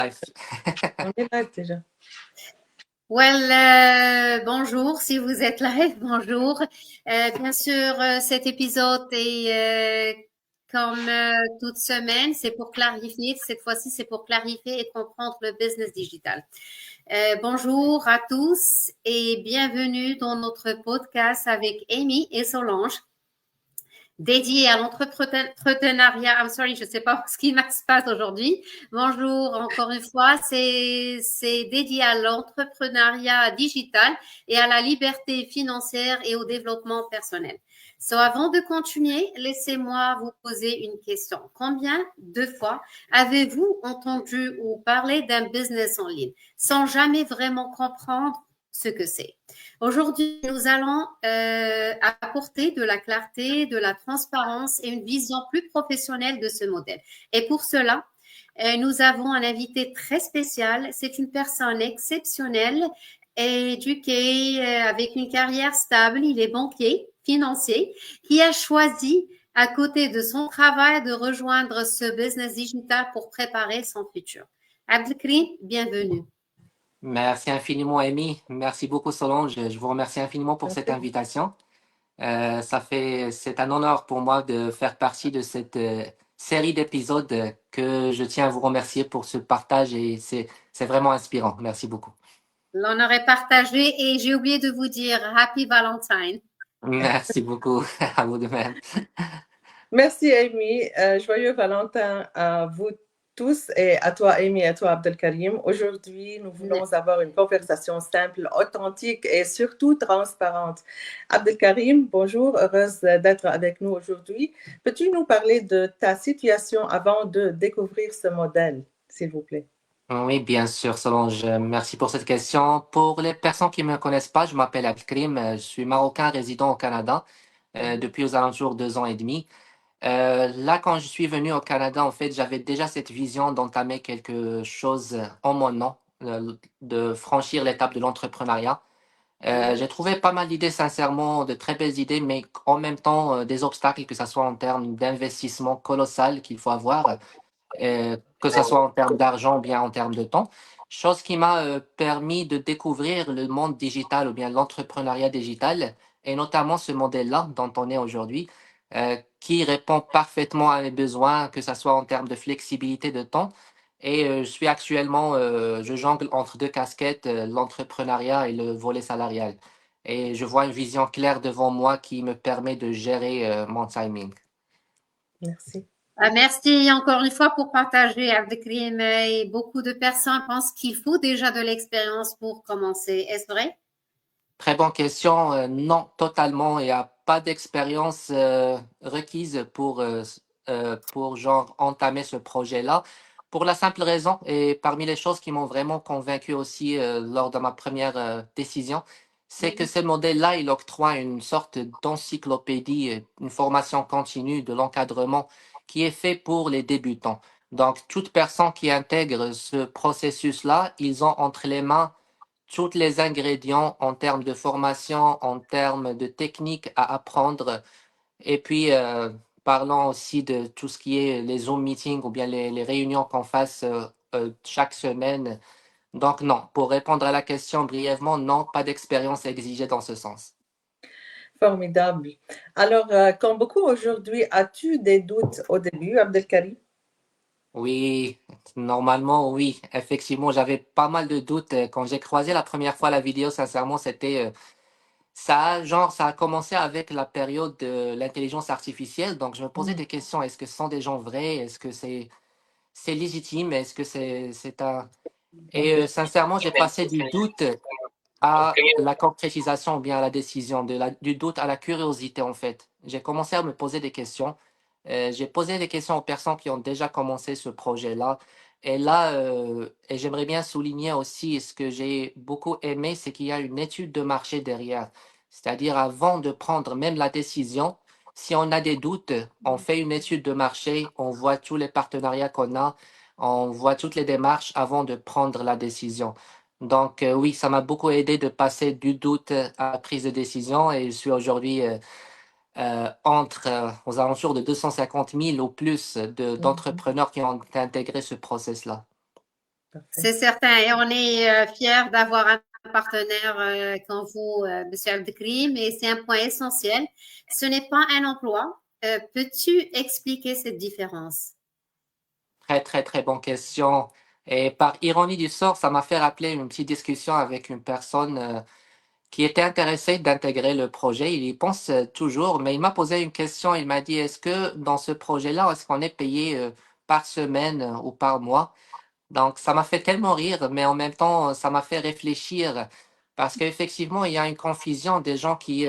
On est live déjà. Bonjour, si vous êtes live, bonjour. Bien sûr, cet épisode est comme toute semaine, c'est pour clarifier. Cette fois-ci, c'est pour clarifier et comprendre le business digital. Bonjour à tous et bienvenue dans notre podcast avec Amy et Solange dédié à l'entrepreneuriat. I'm sorry, je ne sais pas ce qui se passe aujourd'hui. Bonjour, encore une fois, c'est dédié à l'entrepreneuriat digital et à la liberté financière et au développement personnel. So, avant de continuer, laissez-moi vous poser une question. Combien de fois avez-vous entendu ou parlé d'un business en ligne sans jamais vraiment comprendre ce que c'est? Aujourd'hui, nous allons apporter de la clarté, de la transparence et une vision plus professionnelle de ce modèle. Et pour cela, nous avons un invité très spécial. C'est une personne exceptionnelle, éduquée, avec une carrière stable. Il est banquier, financier, qui a choisi, à côté de son travail, de rejoindre ce business digital pour préparer son futur. Abdelkrim, bienvenue. Merci infiniment, Amy. Merci beaucoup, Solange. Je vous remercie infiniment pour cette invitation. C'est un honneur pour moi de faire partie de cette série d'épisodes que je tiens à vous remercier pour ce partage et c'est vraiment inspirant. Merci beaucoup. L'honneur est partagé et j'ai oublié de vous dire Happy Valentine. Merci beaucoup. À vous de même. Merci, Amy. Joyeux Valentin à vous tous et à toi, Amy, et à toi, Abdelkarim. Aujourd'hui, nous voulons avoir une conversation simple, authentique et surtout transparente. Abdelkarim, bonjour, heureuse d'être avec nous aujourd'hui. Peux-tu nous parler de ta situation avant de découvrir ce modèle, s'il vous plaît? Oui, bien sûr, Solange. Merci pour cette question. Pour les personnes qui ne me connaissent pas, je m'appelle Abdelkrim. Je suis marocain résident au Canada depuis aux alentours de 2 ans et demi. Là, quand je suis venu au Canada, en fait, j'avais déjà cette vision d'entamer quelque chose en mon nom, de franchir l'étape de l'entrepreneuriat. J'ai trouvé pas mal d'idées, sincèrement, de très belles idées, mais en même temps des obstacles, que ce soit en termes d'investissement colossal qu'il faut avoir, que ce soit en termes d'argent ou bien en termes de temps. Chose qui m'a permis de découvrir le monde digital ou bien l'entrepreneuriat digital, et notamment ce modèle-là dont on est aujourd'hui, qui répond parfaitement à mes besoins, que ce soit en termes de flexibilité de temps. Et je suis actuellement, je jongle entre deux casquettes, l'entrepreneuriat et le volet salarial. Et je vois une vision claire devant moi qui me permet de gérer mon timing. Merci. Merci encore une fois pour partager avec Rim et beaucoup de personnes pensent qu'il faut déjà de l'expérience pour commencer. Est-ce vrai? Très bonne question. Non, totalement. Il n'y a pas d'expérience requise pour genre entamer ce projet-là. Pour la simple raison, et parmi les choses qui m'ont vraiment convaincu aussi lors de ma première décision, c'est que ce modèle-là, il octroie une sorte d'encyclopédie, une formation continue de l'encadrement qui est fait pour les débutants. Donc, toute personne qui intègre ce processus-là, ils ont entre les mains tous les ingrédients en termes de formation, en termes de techniques à apprendre. Et puis, parlons aussi de tout ce qui est les Zoom meetings ou bien les réunions qu'on fasse chaque semaine. Donc, non, pour répondre à la question brièvement, non, pas d'expérience exigée dans ce sens. Formidable. Alors, comme beaucoup aujourd'hui, as-tu des doutes au début, Abdelkarim? Oui, normalement, oui. Effectivement, j'avais pas mal de doutes. Quand j'ai croisé la première fois la vidéo, sincèrement, c'était ça a commencé avec la période de l'intelligence artificielle. Donc, je me posais des questions. Est-ce que ce sont des gens vrais? Est-ce que c'est légitime? Est-ce que c'est un... Et sincèrement, j'ai passé du doute à la concrétisation ou bien à la décision, du doute à la curiosité, en fait. J'ai commencé à me poser des questions. J'ai posé des questions aux personnes qui ont déjà commencé ce projet-là. Et là, et j'aimerais bien souligner aussi ce que j'ai beaucoup aimé, c'est qu'il y a une étude de marché derrière. C'est-à-dire, avant de prendre même la décision, si on a des doutes, on fait une étude de marché, on voit tous les partenariats qu'on a, on voit toutes les démarches avant de prendre la décision. Donc, oui, ça m'a beaucoup aidé de passer du doute à la prise de décision et je suis aujourd'hui aux alentours de 250 000 ou plus d'entrepreneurs qui ont intégré ce process-là. Parfait. C'est certain. Et on est fiers d'avoir un partenaire comme vous, Monsieur Abdelkrim, et c'est un point essentiel. Ce n'est pas un emploi. Peux-tu expliquer cette différence? Très, très, très bonne question. Et par ironie du sort, ça m'a fait rappeler une petite discussion avec une personne qui était intéressé d'intégrer le projet. Il y pense toujours, mais il m'a posé une question. Il m'a dit, est-ce que dans ce projet-là, est-ce qu'on est payé par semaine ou par mois? Donc, ça m'a fait tellement rire, mais en même temps, ça m'a fait réfléchir parce qu'effectivement, il y a une confusion des gens qui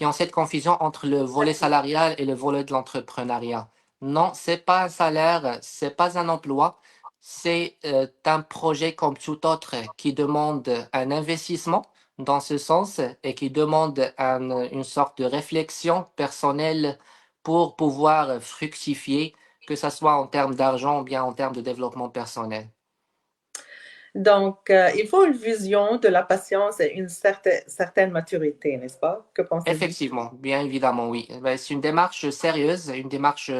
ont cette confusion entre le volet salarial et le volet de l'entrepreneuriat. Non, c'est pas un salaire, c'est pas un emploi, c'est un projet comme tout autre qui demande un investissement dans ce sens et qui demande une sorte de réflexion personnelle pour pouvoir fructifier, que ce soit en termes d'argent ou bien en termes de développement personnel. Donc, il faut une vision de la patience et une certaine maturité, n'est-ce pas? Que pensez-vous? Effectivement, bien évidemment, oui. Ben, c'est une démarche sérieuse, une démarche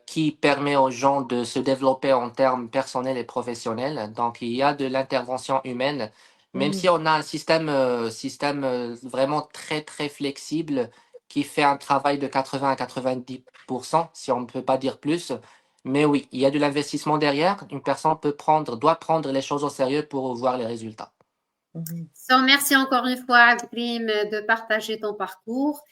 qui permet aux gens de se développer en termes personnels et professionnels. Donc, il y a de l'intervention humaine, même Mhm. si on a un système vraiment très, très flexible qui fait un travail de 80 à 90%, si on ne peut pas dire plus. Mais oui, il y a de l'investissement derrière. Une personne doit prendre les choses au sérieux pour voir les résultats. Mhm. So, merci encore une fois, Abdelkrim, de partager ton parcours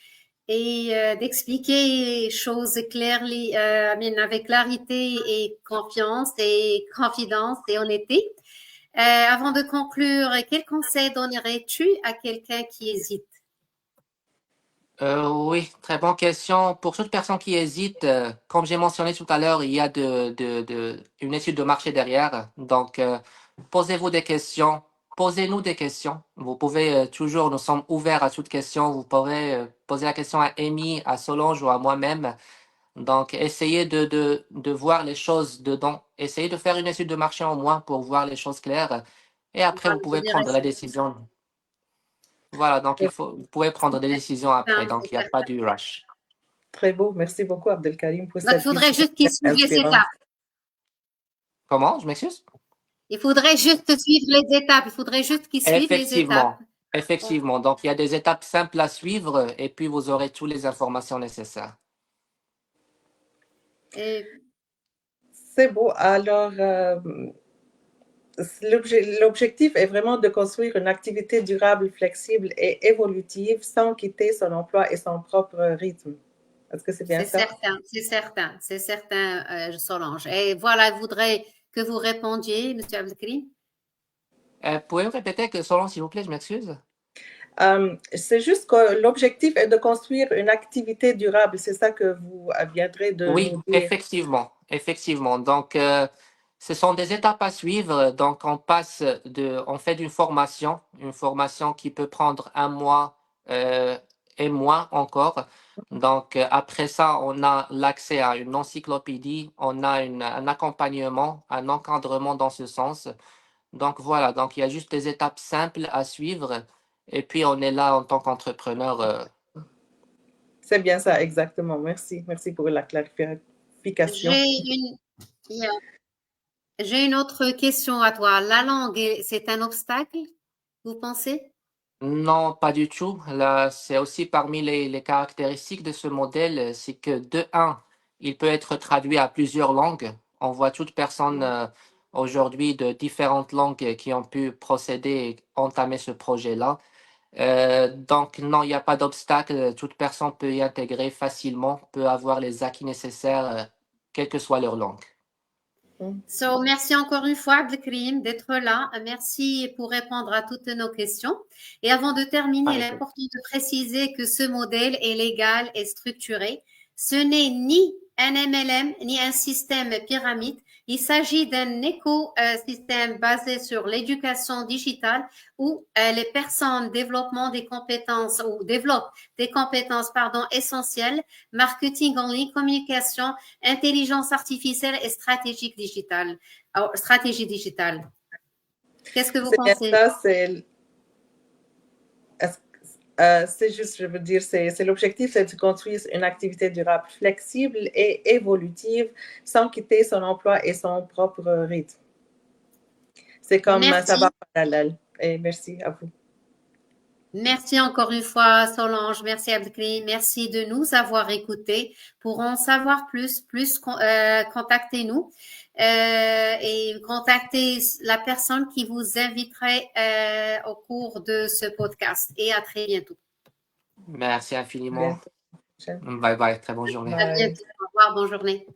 et d'expliquer les choses clairement, avec clarité et confiance et confidence et honnêteté. Avant de conclure, quel conseil donnerais-tu à quelqu'un qui hésite? Oui, très bonne question. Pour toute personne qui hésite, comme j'ai mentionné tout à l'heure, il y a une étude de marché derrière. Donc, posez-vous des questions, posez-nous des questions. Vous pouvez toujours, nous sommes ouverts à toute question. Vous pourrez poser la question à Amy, à Solange ou à moi-même. Donc, essayez de voir les choses dedans. Essayez de faire une étude de marché en moins pour voir les choses claires. Et après, vous Voilà, je pouvez dirais prendre la décision. Voilà, donc vous pouvez prendre des décisions après. Donc, il c'est n'y a pas certain. du rush. Très beau. Merci beaucoup, Abdelkarim, pour Donc, il cette faudrait vision juste qu'ils suivent les inspirante. étapes. Comment? Je m'excuse? Il faudrait juste suivre les étapes. Il faudrait juste qu'ils suivent les étapes. Effectivement. Effectivement. Donc, il y a des étapes simples à suivre et puis vous aurez toutes les informations nécessaires. Et C'est beau. Alors, l'objectif est vraiment de construire une activité durable, flexible et évolutive sans quitter son emploi et son propre rythme. Est-ce que c'est bien c'est ça? certain, c'est certain, c'est certain, Solange. Et voilà, je voudrais que vous répondiez, Monsieur Abdelkrim. Pouvez-vous répéter que selon, s'il vous plaît, je m'excuse? C'est juste que l'objectif est de construire une activité durable. C'est ça que vous viendrez de Oui, nous dire. effectivement. Effectivement. Donc, ce sont des étapes à suivre. Donc, on fait une formation qui peut prendre un mois euh, et moins encore. Donc, après ça, on a l'accès à une encyclopédie, on a un accompagnement, un encadrement dans ce sens. Donc, voilà. Donc, il y a juste des étapes simples à suivre. Et puis, on est là en tant qu'entrepreneur. C'est bien ça, exactement. Merci. Merci pour la clarification. J'ai une, j'ai une autre question à toi. La langue, c'est un obstacle, vous pensez? Non, pas du tout. Là, c'est aussi parmi les caractéristiques de ce modèle, c'est que de un, il peut être traduit à plusieurs langues. On voit toute personne aujourd'hui de différentes langues qui ont pu procéder et entamer ce projet-là. Donc, non, il n'y a pas d'obstacle. Toute personne peut y intégrer facilement, peut avoir les acquis nécessaires, quelle que soit leur langue. So, merci encore une fois, Abdelkrim, d'être là. Merci pour répondre à toutes nos questions. Et avant de terminer, il est Avec eux. important de préciser que ce modèle est légal et structuré. Ce n'est ni un MLM, ni un système pyramide. Il s'agit d'un écosystème basé sur l'éducation digitale où les personnes développent des compétences essentielles, marketing en ligne, communication, intelligence artificielle et stratégie digitale. Qu'est-ce que vous C'est bien pensez? ça, c'est juste, je veux dire, c'est l'objectif, c'est de construire une activité durable, flexible et évolutive sans quitter son emploi et son propre rythme. C'est comme Merci. ça va en parallèle. Et merci à vous. Merci encore une fois, Solange. Merci, Abdelkrim. Merci de nous avoir écoutés. Pour en savoir plus, contactez-nous et contactez la personne qui vous inviterait au cours de ce podcast. Et à très bientôt. Merci infiniment. Bientôt. Bye bye, très bonne journée. À bientôt. Au revoir, bonne journée.